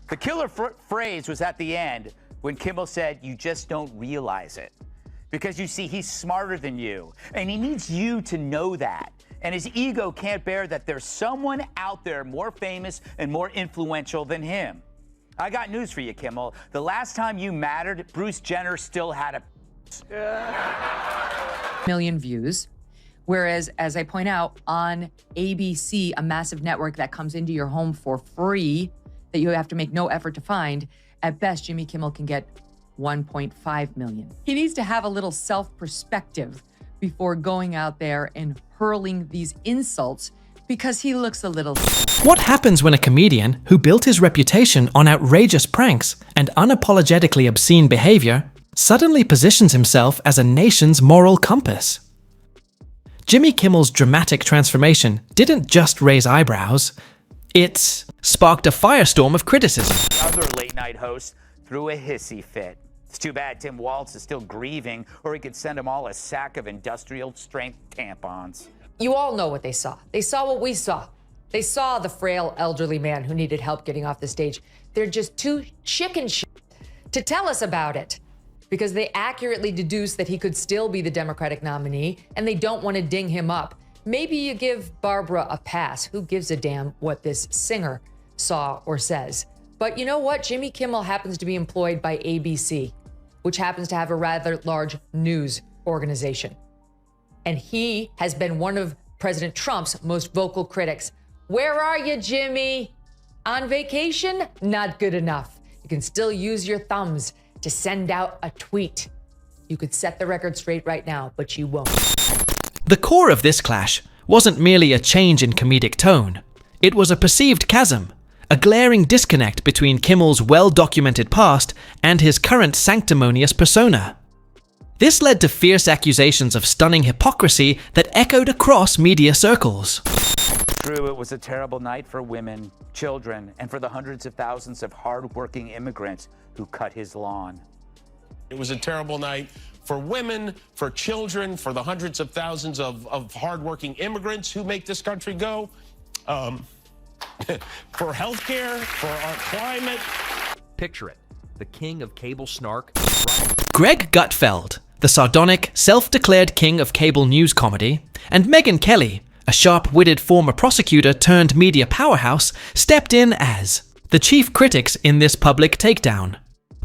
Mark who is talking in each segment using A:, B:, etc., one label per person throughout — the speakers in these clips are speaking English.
A: The killer phrase was at the end when Kimmel said, "You just don't realize it." Because you see, he's smarter than you, and he needs you to know that. And his ego can't bear that there's someone out there more famous and more influential than him. I got news for you, Kimmel. The last time you mattered, Bruce Jenner still had a
B: million views. Whereas, as I point out, on ABC, a massive network that comes into your home for free, that you have to make no effort to find, at best, Jimmy Kimmel can get 1.5 million. He needs to have a little self-perspective before going out there and hurling these insults because he looks a little...
C: What happens when a comedian who built his reputation on outrageous pranks and unapologetically obscene behavior suddenly positions himself as a nation's moral compass? Jimmy Kimmel's dramatic transformation didn't just raise eyebrows, it sparked a firestorm of criticism.
A: Other late-night host threw a hissy fit. It's too bad Tim Waltz is still grieving, or he could send them all a sack of industrial-strength tampons.
B: You all know what they saw. They saw what we saw. They saw the frail elderly man who needed help getting off the stage. They're just too chicken shit to tell us about it because they accurately deduced that he could still be the Democratic nominee and they don't want to ding him up. Maybe you give Barbara a pass. Who gives a damn what this singer saw or says? But you know what? Jimmy Kimmel happens to be employed by ABC, which happens to have a rather large news organization. And he has been one of President Trump's most vocal critics. Where are you, Jimmy? On vacation? Not good enough. You can still use your thumbs to send out a tweet. You could set the record straight right now, but you won't.
C: The core of this clash wasn't merely a change in comedic tone. It was a perceived chasm, a glaring disconnect between Kimmel's well-documented past and his current sanctimonious persona. This led to fierce accusations of stunning hypocrisy that echoed across media circles.
A: True, it was a terrible night for women, children, and for the hundreds of thousands of hard-working immigrants who cut his lawn.
D: It was a terrible night for women, for children, for the hundreds of thousands of hard-working immigrants who make this country go, for healthcare, for our climate.
E: Picture it, the king of cable snark.
C: Greg Gutfeld, the sardonic, self-declared king of cable news comedy, and Megyn Kelly, a sharp-witted former prosecutor turned media powerhouse, stepped in as the chief critics in this public takedown.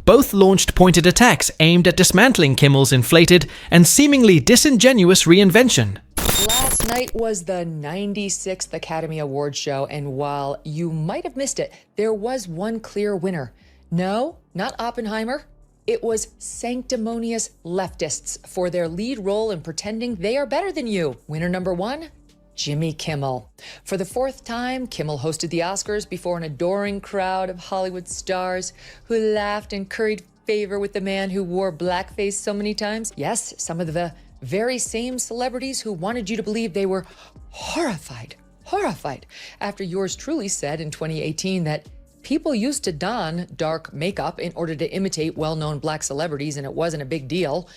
C: Both launched pointed attacks aimed at dismantling Kimmel's inflated and seemingly disingenuous reinvention.
B: Last night was the 96th Academy Awards show, and while you might have missed it, there was one clear winner. No, not Oppenheimer. It was sanctimonious leftists for their lead role in pretending they are better than you. Winner number one, Jimmy Kimmel. For the fourth time, Kimmel hosted the Oscars before an adoring crowd of Hollywood stars who laughed and curried favor with the man who wore blackface so many times. Yes, some of the very same celebrities who wanted you to believe they were horrified after yours truly said in 2018 that people used to don dark makeup in order to imitate well-known black celebrities and it wasn't a big deal.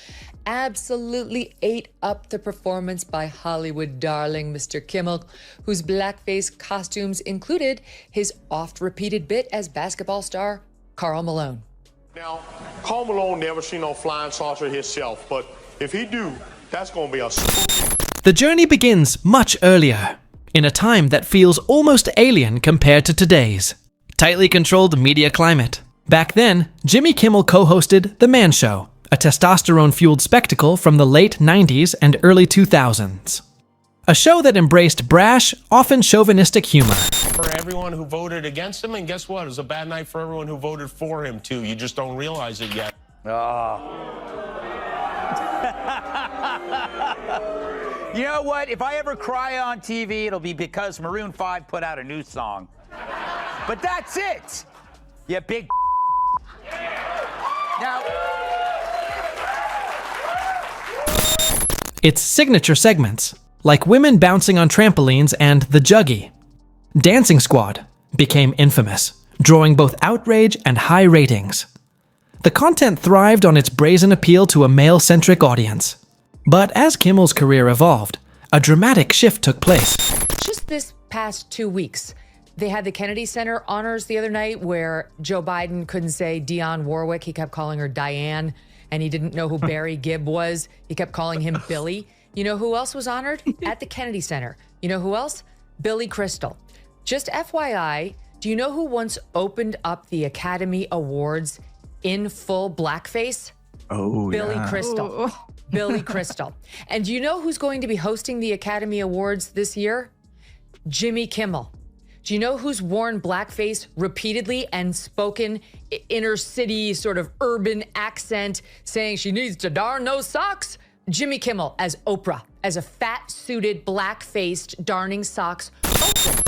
B: Absolutely ate up the performance by Hollywood darling Mr. Kimmel, whose blackface costumes included his oft-repeated bit as basketball star Karl Malone.
F: Now, Karl Malone never seen no flying saucer himself, but if he do, that's gonna be a spooky.
C: The journey begins much earlier, in a time that feels almost alien compared to today's tightly controlled media climate. Back then, Jimmy Kimmel co-hosted The Man Show, a testosterone-fueled spectacle from the late 90s and early 2000s. A show that embraced brash, often chauvinistic humor.
D: For everyone who voted against him, and guess what? It was a bad night for everyone who voted for him, too. You just don't realize it yet.
A: You know what? If I ever cry on TV, it'll be because Maroon 5 put out a new song. But that's it! You big Now...
C: Its signature segments, like Women Bouncing on Trampolines and The Juggy. Dancing Squad became infamous, drawing both outrage and high ratings. The content thrived on its brazen appeal to a male-centric audience. But as Kimmel's career evolved, a dramatic shift took place.
B: Just this past 2 weeks, They had the Kennedy Center honors the other night where Joe Biden couldn't say Dionne Warwick. He kept calling her Diane, and he didn't know who Barry Gibb was. He kept calling him Billy. You know who else was honored? At the Kennedy Center. You know who else? Billy Crystal. Just FYI, do you know who once opened up the Academy Awards in full blackface?
G: Oh,
B: Billy Crystal. Billy Crystal. And do you know who's going to be hosting the Academy Awards this year? Jimmy Kimmel. Do you know who's worn blackface repeatedly and spoken inner city sort of urban accent saying she needs to darn those socks? Jimmy Kimmel as Oprah, as a fat-suited, black-faced, darning socks Oprah.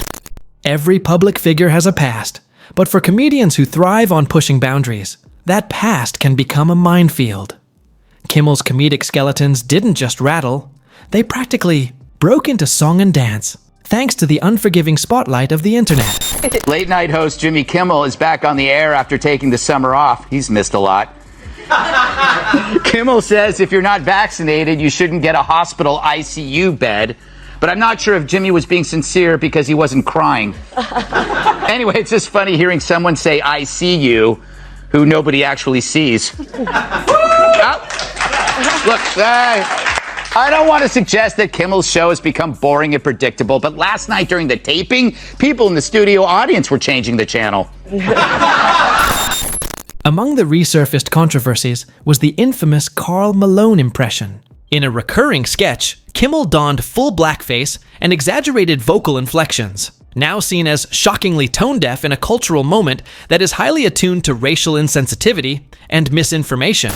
C: Every public figure has a past, but for comedians who thrive on pushing boundaries, that past can become a minefield. Kimmel's comedic skeletons didn't just rattle, they practically broke into song and dance, thanks to the unforgiving spotlight of the internet.
A: Late night host Jimmy Kimmel is back on the air after taking the summer off. He's missed a lot. Kimmel says if you're not vaccinated, you shouldn't get a hospital ICU bed. But I'm not sure if Jimmy was being sincere because he wasn't crying. Anyway, it's just funny hearing someone say, I see you, who nobody actually sees. Look, I don't want to suggest that Kimmel's show has become boring and predictable, but last night during the taping, people in the studio audience were changing the channel.
C: Among the resurfaced controversies was the infamous Karl Malone impression. In a recurring sketch, Kimmel donned full blackface and exaggerated vocal inflections, now seen as shockingly tone-deaf in a cultural moment that is highly attuned to racial insensitivity and misinformation.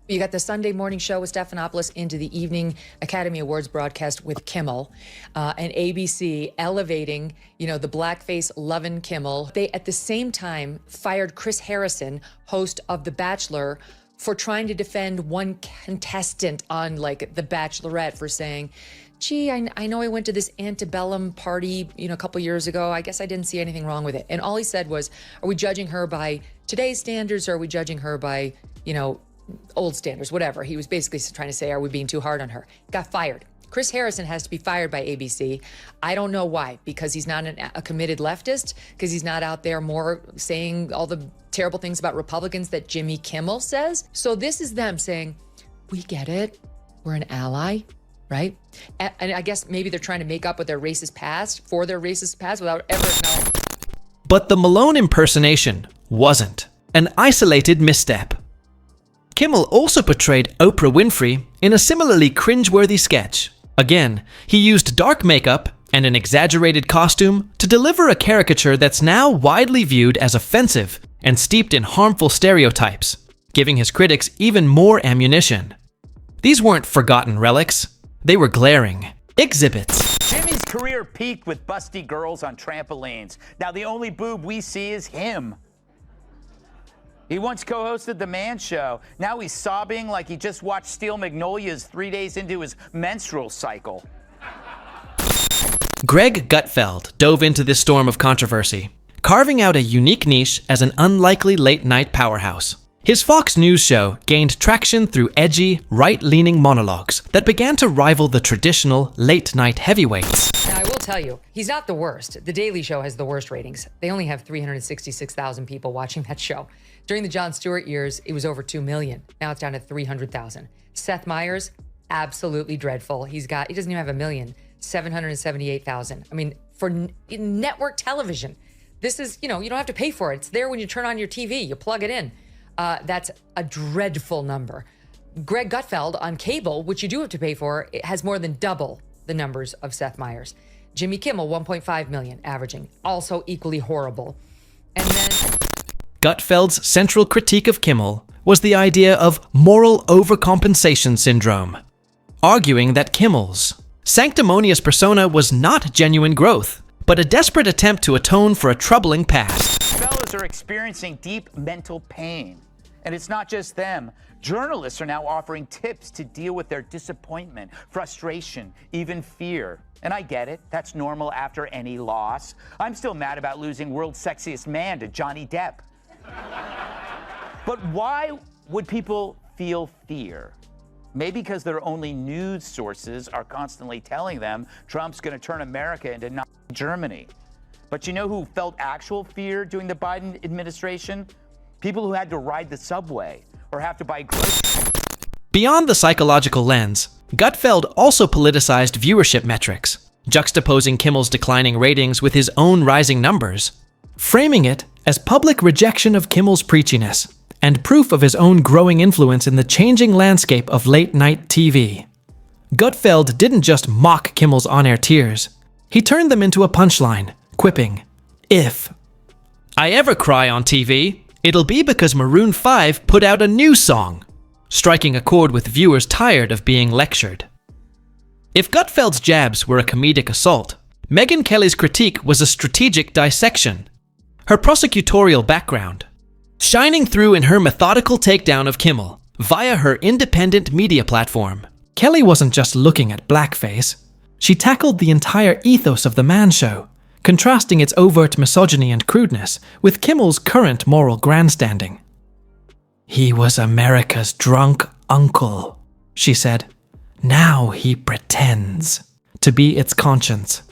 B: You got the Sunday morning show with Stephanopoulos into the evening Academy Awards broadcast with Kimmel, and ABC elevating, the blackface lovin' Kimmel. They, at the same time, fired Chris Harrison, host of The Bachelor, for trying to defend one contestant on, The Bachelorette for saying, gee, I know I went to this antebellum party, a couple years ago. I guess I didn't see anything wrong with it. And all he said was, are we judging her by today's standards, or are we judging her by, old standards, whatever. He was basically trying to say, are we being too hard on her? Got fired. Chris Harrison has to be fired by ABC. I don't know why, because he's not a committed leftist, because he's not out there more saying all the terrible things about Republicans that Jimmy Kimmel says. So this is them saying, we get it. We're an ally, right? And I guess maybe they're trying to make up with their racist past, without ever acknowledging.
C: But the Malone impersonation wasn't an isolated misstep. Kimmel also portrayed Oprah Winfrey in a similarly cringeworthy sketch. Again, he used dark makeup and an exaggerated costume to deliver a caricature that's now widely viewed as offensive and steeped in harmful stereotypes, giving his critics even more ammunition. These weren't forgotten relics. They were glaring exhibits.
A: Jimmy's career peaked with busty girls on trampolines. Now the only boob we see is him. He once co-hosted The Man Show. Now he's sobbing like he just watched Steel Magnolias 3 days into his menstrual cycle.
C: Greg Gutfeld dove into this storm of controversy, carving out a unique niche as an unlikely late-night powerhouse. His Fox News show gained traction through edgy, right-leaning monologues that began to rival the traditional late-night heavyweights.
B: Now, I will tell you, he's not the worst. The Daily Show has the worst ratings. They only have 366,000 people watching that show. During the Jon Stewart years, it was over 2 million. Now it's down to 300,000. Seth Meyers, absolutely dreadful. He doesn't even have 1 million, 778,000. I mean, for network television, this is, you don't have to pay for it. It's there when you turn on your TV, you plug it in. That's a dreadful number. Greg Gutfeld on cable, which you do have to pay for, it has more than double the numbers of Seth Meyers. Jimmy Kimmel, 1.5 million averaging, also equally horrible. And then
C: Gutfeld's central critique of Kimmel was the idea of moral overcompensation syndrome, arguing that Kimmel's sanctimonious persona was not genuine growth, but a desperate attempt to atone for a troubling past.
A: Fellas are experiencing deep mental pain. And it's not just them. Journalists are now offering tips to deal with their disappointment, frustration, even fear. And I get it. That's normal after any loss. I'm still mad about losing World's Sexiest Man to Johnny Depp. But why would people feel fear? Maybe because their only news sources are constantly telling them Trump's going to turn America into Nazi Germany. But you know who felt actual fear during the Biden administration? People who had to ride the subway or have to buy groceries.
C: Beyond the psychological lens, Gutfeld also politicized viewership metrics, juxtaposing Kimmel's declining ratings with his own rising numbers, framing it as public rejection of Kimmel's preachiness and proof of his own growing influence in the changing landscape of late-night TV. Gutfeld didn't just mock Kimmel's on-air tears. He turned them into a punchline, quipping, "If I ever cry on TV, it'll be because Maroon 5 put out a new song," striking a chord with viewers tired of being lectured. If Gutfeld's jabs were a comedic assault, Megyn Kelly's critique was a strategic dissection. Her prosecutorial background, shining through in her methodical takedown of Kimmel via her independent media platform. Kelly wasn't just looking at blackface. She tackled the entire ethos of the Man Show, contrasting its overt misogyny and crudeness with Kimmel's current moral grandstanding. "He was America's drunk uncle," she said. "Now he pretends to be its conscience."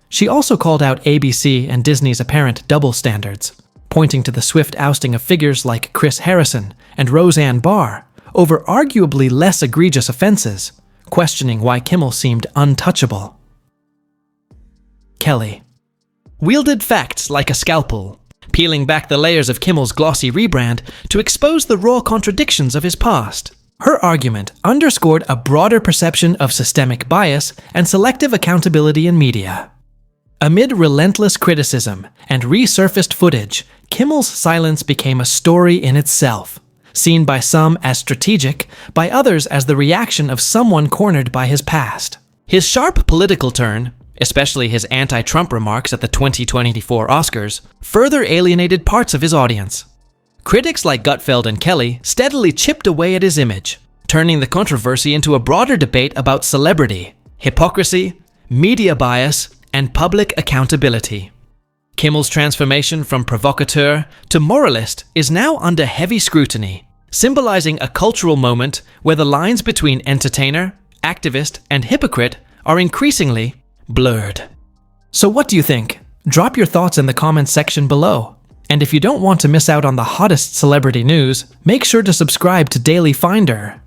C: She also called out ABC and Disney's apparent double standards, pointing to the swift ousting of figures like Chris Harrison and Roseanne Barr over arguably less egregious offenses, questioning why Kimmel seemed untouchable. Kelly wielded facts like a scalpel, peeling back the layers of Kimmel's glossy rebrand to expose the raw contradictions of his past. Her argument underscored a broader perception of systemic bias and selective accountability in media. Amid relentless criticism and resurfaced footage, Kimmel's silence became a story in itself, seen by some as strategic, by others as the reaction of someone cornered by his past. His sharp political turn, especially his anti-Trump remarks at the 2024 Oscars, further alienated parts of his audience. Critics like Gutfeld and Kelly steadily chipped away at his image, turning the controversy into a broader debate about celebrity, hypocrisy, media bias, and public accountability. Kimmel's transformation from provocateur to moralist is now under heavy scrutiny, symbolizing a cultural moment where the lines between entertainer, activist, and hypocrite are increasingly blurred. So what do you think? Drop your thoughts in the comments section below. And if you don't want to miss out on the hottest celebrity news, make sure to subscribe to Daily Finder.